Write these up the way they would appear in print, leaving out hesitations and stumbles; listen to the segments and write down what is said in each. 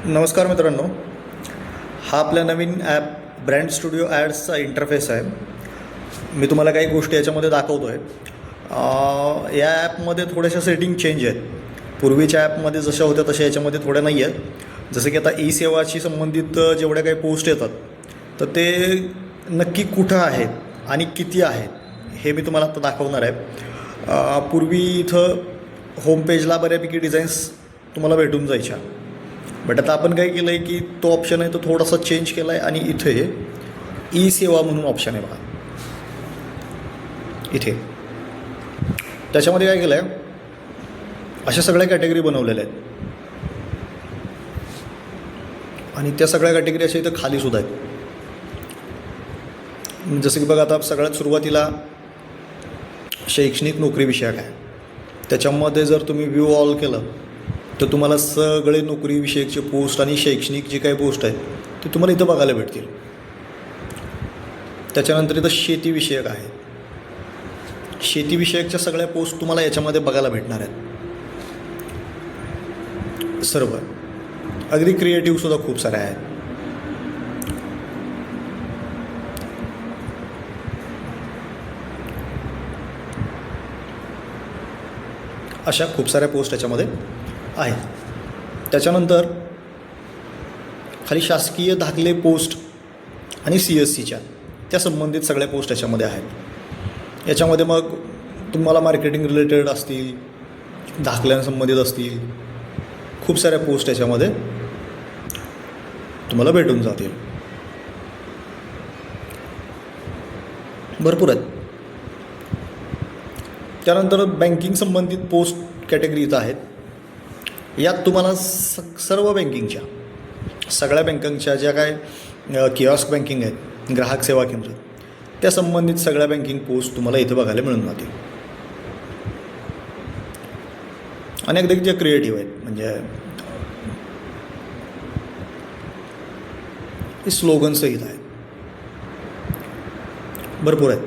नमस्कार मित्रांनो, हा आपल्या नवीन ॲप ब्रँड स्टुडिओ ॲड्सचा इंटरफेस आहे. मी तुम्हाला काही गोष्टी याच्यामध्ये दाखवतो आहे. या ॲपमध्ये थोड्याशा सेटिंग चेंज आहेत. पूर्वीच्या ॲपमध्ये जशा होत्या तशा याच्यामध्ये थोड्या नाही आहेत. जसं की आता ई सेवाशी संबंधित जेवढ्या काही पोस्ट येतात तर ते नक्की कुठं आहेत आणि किती आहेत हे मी तुम्हाला आता दाखवणार आहे. पूर्वी इथं होम पेजला बऱ्यापैकी डिझाईन्स तुम्हाला भेटून जायच्या, बट आता आपण काय केलं आहे की तो ऑप्शन आहे तो थोडासा चेंज केला आहे आणि इथे ई सेवा म्हणून ऑप्शन आहे बघा. इथे त्याच्यामध्ये काय केलं आहे, अशा सगळ्या कॅटेगरी बनवलेल्या आहेत आणि त्या सगळ्या कॅटेगरी अशा इथं खालीसुद्धा आहेत. जसं की बघा, आता सगळ्यात सुरुवातीला शैक्षणिक नोकरी विषयक आहे. त्याच्यामध्ये जर तुम्ही व्ह्यू ऑल केलं तर तुम्हाला सगळे नोकरीविषयकचे पोस्ट आणि शैक्षणिक जे काही पोस्ट आहेत ते तुम्हाला इथं बघायला भेटतील. त्याच्यानंतर इथं शेतीविषयक आहे. शेतीविषयकच्या सगळ्या पोस्ट तुम्हाला याच्यामध्ये बघायला भेटणार आहेत. सर्व अगदी क्रिएटिव्हसुद्धा खूप साऱ्या आहेत. अशा खूप साऱ्या पोस्ट याच्यामध्ये आहेत. त्याच्यानंतर खाली शासकीय दाखले पोस्ट आणि CSCच्या त्या संबंधित सगळ्या पोस्ट याच्यामध्ये आहेत. याच्यामध्ये मग तुम्हाला मार्केटिंग रिलेटेड असतील, दाखल्यांसंबंधित असतील, खूप साऱ्या पोस्ट याच्यामध्ये तुम्हाला भेटून जातील. भरपूर आहेत. त्यानंतर बँकिंग संबंधित पोस्ट कॅटेगरी इथं आहेत. यात तुम्हाला सर्व बँकिंगच्या सगळ्या बँकांच्या ज्या काय किऑस्क बँकिंग आहेत, ग्राहक सेवा केंद्र, त्या संबंधित सगळ्या बँकिंग पोस्ट तुम्हाला इथे बघायला मिळून जातील. आणि अगदी ज्या क्रिएटिव्ह आहेत, म्हणजे स्लोगनसहित आहेत. भरपूर आहेत.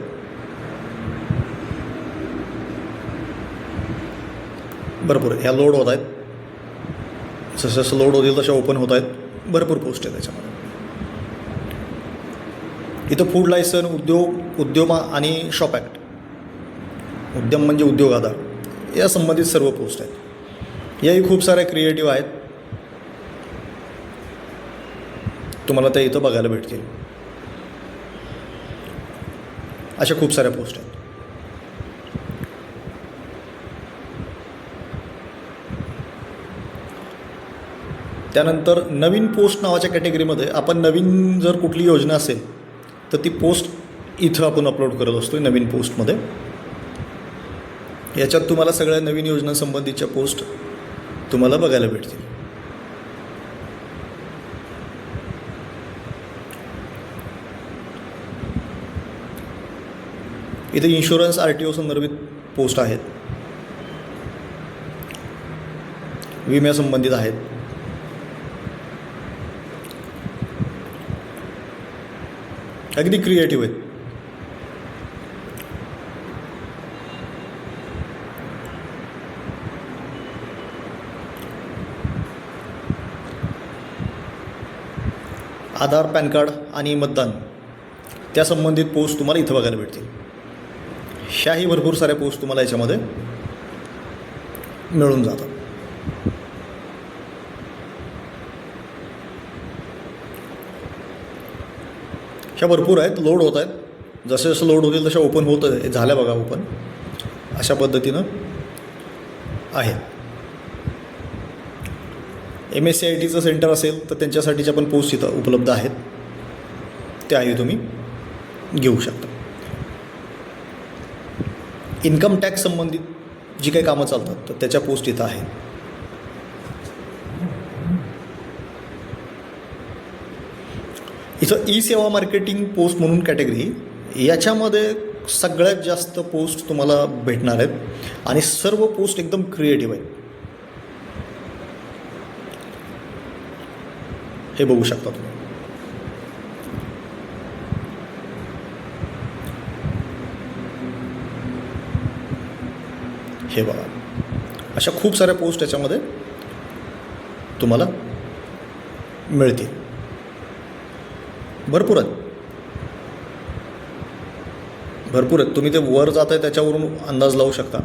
भरपूर ह्या लोड होत आहेत. जसं जसं लोड होतील तशा ओपन होत आहेत. भरपूर पोस्ट आहेत त्याच्यामध्ये. इथं फूड लायसन, उद्योग आणि शॉप ॲक्ट, उद्यम म्हणजे उद्योग आधार, या संबंधित सर्व पोस्ट आहेत. याही खूप साऱ्या क्रिएटिव्ह आहेत. तुम्हाला त्या इथं बघायला भेटतील. अशा खूप साऱ्या पोस्ट आहेत. त्यानंतर नवीन पोस्ट नावाच्या कॅटेगरीमध्ये आपण नवीन जर कुठली योजना असेल तर ती पोस्ट इथं आपण अपलोड करत असतो. नवीन पोस्टमध्ये याच्यात तुम्हाला सगळ्या नवीन योजनांसंबंधीच्या पोस्ट तुम्हाला बघायला भेटतील. इथे इन्शुरन्स RTO संदर्भित पोस्ट आहेत, विम्यासंबंधित आहेत. अगदी क्रिएटिव्ह आहेत. आधार, पॅन कार्ड आणि मतदान त्या संबंधित पोस्ट तुम्हाला इथं बघायला भेटतील. ह्याही भरपूर साऱ्या पोस्ट तुम्हाला याच्यामध्ये मिळून जातात. ह्या भरपूर आहेत. लोड होत आहेत. जसं जसं लोड होतील तशा ओपन होत आहे. झाल्या बघा ओपन. अशा पद्धतीनं आहे. MSCITचं सेंटर असेल तर त्यांच्यासाठीच्या पण पोस्ट इथं उपलब्ध आहेत. त्याही तुम्ही घेऊ शकता. इन्कम टॅक्स संबंधित जी काही कामं चालतात तर त्याच्या पोस्ट इथं आहेत. इथं ई सेवा मार्केटिंग पोस्ट म्हणून कॅटेगरी, याच्यामध्ये सगळ्यात जास्त पोस्ट तुम्हाला भेटणार आहेत आणि सर्व पोस्ट एकदम क्रिएटिव्ह आहेत. हे बघू शकता तुम्ही. हे बघा, अशा खूप साऱ्या पोस्ट याच्यामध्ये तुम्हाला मिळतील. भरपूर आहेत, भरपूर आहेत. तुम्ही ते वर जात आहे त्याच्यावरून अंदाज लावू शकता.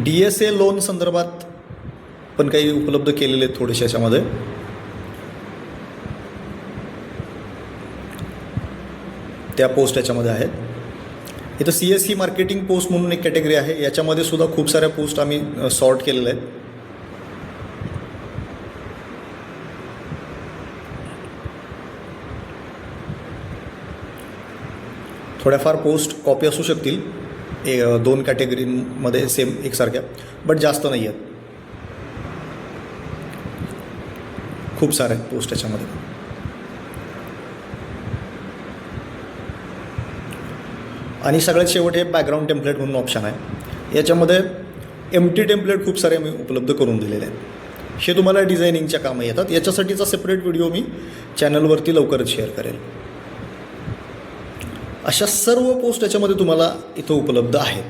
DSA लोन संदर्भात पण काही उपलब्ध केलेले आहेत थोडेसे याच्यामध्ये. त्या पोस्ट याच्यामध्ये आहेत. इथं CSE मार्केटिंग पोस्ट म्हणून एक कॅटेगरी आहे, याच्यामध्ये सुद्धा खूप साऱ्या पोस्ट आम्ही सॉर्ट केलेल्या आहेत. थोड्याफार पोस्ट कॉपी असू शकतील, 2 कॅटेगरीमध्ये सेम एकसारख्या, बट जास्त नाही आहेत. खूप सारे आहेत पोस्ट याच्यामध्ये. आणि सगळ्यात शेवट हे बॅकग्राऊंड टेम्पलेट म्हणून ऑप्शन आहे. याच्यामध्ये एम्प्टी टेम्पलेट खूप सारे मी उपलब्ध करून दिलेले आहेत. हे तुम्हाला डिझायनिंगच्या कामं येतात. याच्यासाठीचा सेपरेट व्हिडिओ मी चॅनलवरती लवकरच शेअर करेल. अशा सर्व पोस्ट याच्यामध्ये तुम्हाला इथं उपलब्ध आहेत.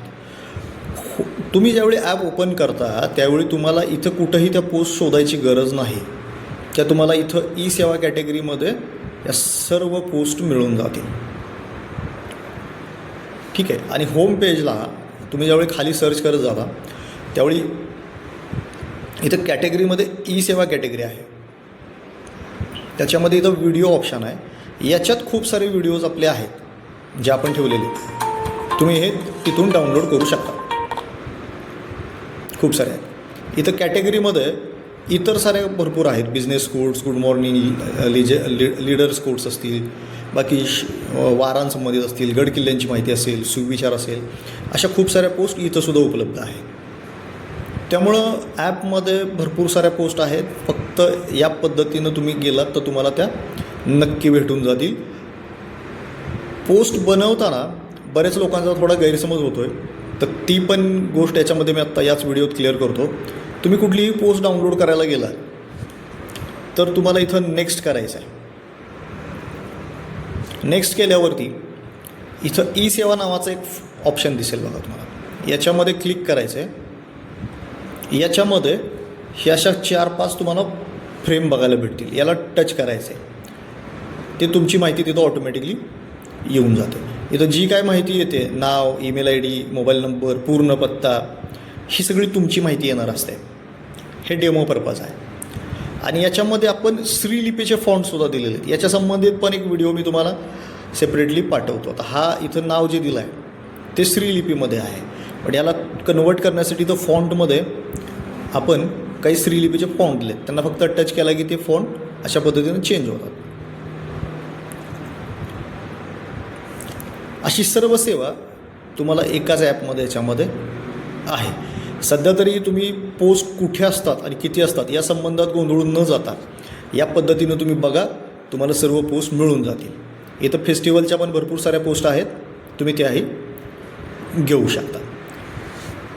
तुम्ही ज्यावेळी ॲप ओपन करता त्यावेळी तुम्हाला इथं कुठंही त्या पोस्ट शोधायची गरज नाही. त्या तुम्हाला इथं ई सेवा कॅटेगरीमध्ये या सर्व पोस्ट मिळून जातील. ठीक आहे. आणि होम पेजला तुम्ही ज्यावेळी खाली सर्च करत जाता त्यावेळी इथं कॅटेगरीमध्ये ई सेवा कॅटेगरी आहे, त्याच्यामध्ये इथं व्हिडिओ ऑप्शन आहे. याच्यात खूप सारे व्हिडिओज आपले आहेत जे आपण ठेवलेले, तुम्ही हे तिथून डाउनलोड करू शकता. खूप सारे आहेत. इथं कॅटेगरीमध्ये इतर सारे भरपूर आहेत. Business quotes, good morning, leaders quotes असतील, बाकी वारांसंबंधित असतील, गड किल्ल्यांची माहिती असेल, सुविचार असेल, अशा खूप साऱ्या पोस्ट इथंसुद्धा उपलब्ध आहेत. त्यामुळं ॲपमध्ये भरपूर साऱ्या पोस्ट आहेत. फक्त या पद्धतीनं तुम्ही गेलात तर तुम्हाला त्या नक्की भेटून जातील. पोस्ट बनवताना बऱ्याच लोकांचा थोडा गैरसमज होतो आहे, तर ती पण गोष्ट याच्यामध्ये मी आत्ता याच व्हिडिओत क्लिअर करतो. तुम्ही कुठलीही पोस्ट डाउनलोड करायला गेला तर तुम्हाला इथं नेक्स्ट करायचं आहे. नेक्स्ट केल्यावरती इथं ई सेवा नावाचं एक ऑप्शन दिसेल बघा तुम्हाला. याच्यामध्ये क्लिक करायचं आहे. याच्यामध्ये हे अशा 4-5 तुम्हाला फ्रेम बघायला भेटतील. याला टच करायचं आहे. ते तुमची माहिती तिथं ऑटोमॅटिकली येऊन जाते. इथं जी काय माहिती येते, नाव, ईमेल ID, मोबाईल नंबर, पूर्ण पत्ता, ही सगळी तुमची माहिती येणार असते. हे डेमो पर्पज आहे. आणि याच्यामध्ये आपण श्रीलिपीचे फॉन्टसुद्धा दिलेले आहेत. याच्या संबंधित पण एक व्हिडिओ मी तुम्हाला सेपरेटली पाठवतो. आता हा इथं नाव जे दिलं आहे ते श्रीलिपीमध्ये आहे, पण याला कन्वर्ट करण्यासाठी तर फॉन्टमध्ये आपण काही श्रीलिपीचे फॉन्ट दिलेत. त्यांना फक्त टच केला की ते फॉन्ट अशा पद्धतीने चेंज होतात. अशी सर्व सेवा तुम्हाला एकाच ॲपमध्ये याच्यामध्ये आहे. सध्या तरी तुम्ही पोस्ट कुठे असतात आणि किती असतात या संबंधात गोंधळून न जाता या पद्धतीनं तुम्ही बघा, तुम्हाला सर्व पोस्ट मिळून जातील. इथं फेस्टिवलच्या पण भरपूर साऱ्या पोस्ट आहेत, तुम्ही त्याही घेऊ शकता.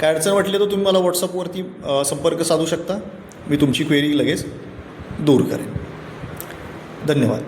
काय अडचण वाटली तर तुम्ही मला व्हॉट्सअपवरती संपर्क साधू शकता. मी तुमची क्वेरी लगेच दूर करेन. धन्यवाद.